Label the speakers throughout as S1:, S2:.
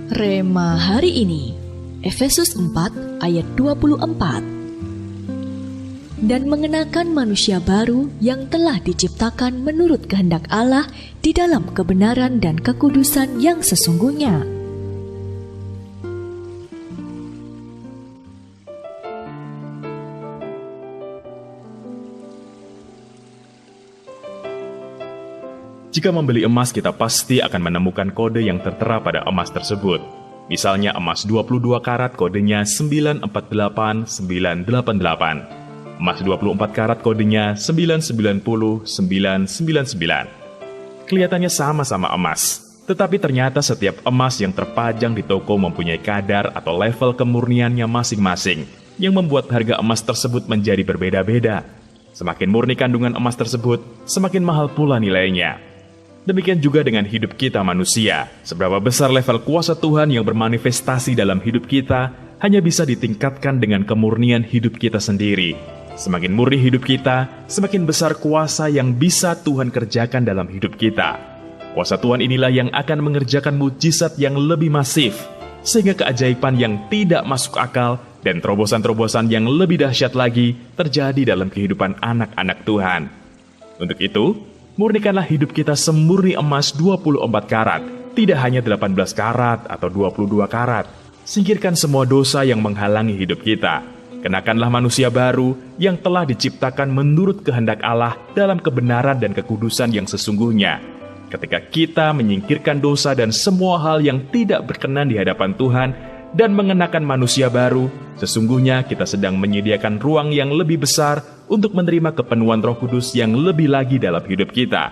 S1: Rema hari ini, Efesus 4 ayat 24. Dan mengenakan manusia baru yang telah diciptakan menurut kehendak Allah di dalam kebenaran dan kekudusan yang sesungguhnya.
S2: Jika membeli emas, kita pasti akan menemukan kode yang tertera pada emas tersebut. Misalnya emas 22 karat kodenya 998988. Emas 24 karat kodenya 990999. Kelihatannya sama-sama emas, tetapi ternyata setiap emas yang terpajang di toko mempunyai kadar atau level kemurniannya masing-masing, yang membuat harga emas tersebut menjadi berbeda-beda. Semakin murni kandungan emas tersebut, semakin mahal pula nilainya. Demikian juga dengan hidup kita manusia. Seberapa besar level kuasa Tuhan yang bermanifestasi dalam hidup kita hanya bisa ditingkatkan dengan kemurnian hidup kita sendiri. Semakin murni hidup kita, semakin besar kuasa yang bisa Tuhan kerjakan dalam hidup kita. Kuasa Tuhan inilah yang akan mengerjakan mujizat yang lebih masif, sehingga keajaiban yang tidak masuk akal dan terobosan-terobosan yang lebih dahsyat lagi terjadi dalam kehidupan anak-anak Tuhan. Untuk itu, murnikanlah hidup kita semurni emas 24 karat, tidak hanya 18 karat atau 22 karat. Singkirkan semua dosa yang menghalangi hidup kita. Kenakanlah manusia baru yang telah diciptakan menurut kehendak Allah dalam kebenaran dan kekudusan yang sesungguhnya. Ketika kita menyingkirkan dosa dan semua hal yang tidak berkenan di hadapan Tuhan dan mengenakan manusia baru, sesungguhnya kita sedang menyediakan ruang yang lebih besar untuk menerima kepenuhan Roh Kudus yang lebih lagi dalam hidup kita.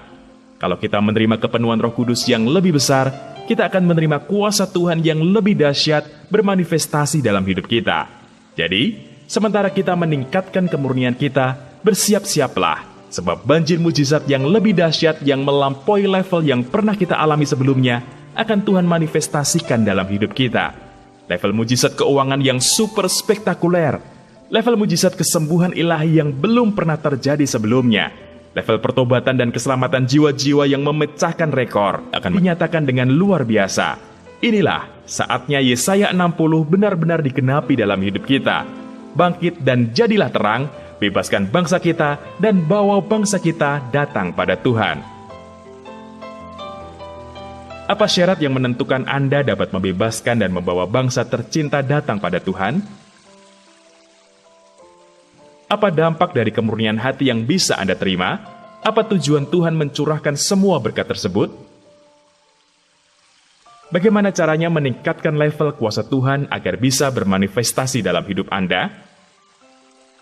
S2: Kalau kita menerima kepenuhan Roh Kudus yang lebih besar, kita akan menerima kuasa Tuhan yang lebih dahsyat bermanifestasi dalam hidup kita. Jadi, sementara kita meningkatkan kemurnian kita, bersiap-siaplah, sebab banjir mujizat yang lebih dahsyat yang melampaui level yang pernah kita alami sebelumnya akan Tuhan manifestasikan dalam hidup kita. Level mujizat keuangan yang super spektakuler, level mujizat kesembuhan ilahi yang belum pernah terjadi sebelumnya, level pertobatan dan keselamatan jiwa-jiwa yang memecahkan rekor akan dinyatakan dengan luar biasa. Inilah saatnya Yesaya 60 benar-benar digenapi dalam hidup kita. Bangkit dan jadilah terang, bebaskan bangsa kita dan bawa bangsa kita datang pada Tuhan. Apa syarat yang menentukan Anda dapat membebaskan dan membawa bangsa tercinta datang pada Tuhan? Apa dampak dari kemurnian hati yang bisa Anda terima? Apa tujuan Tuhan mencurahkan semua berkat tersebut? Bagaimana caranya meningkatkan level kuasa Tuhan agar bisa bermanifestasi dalam hidup Anda?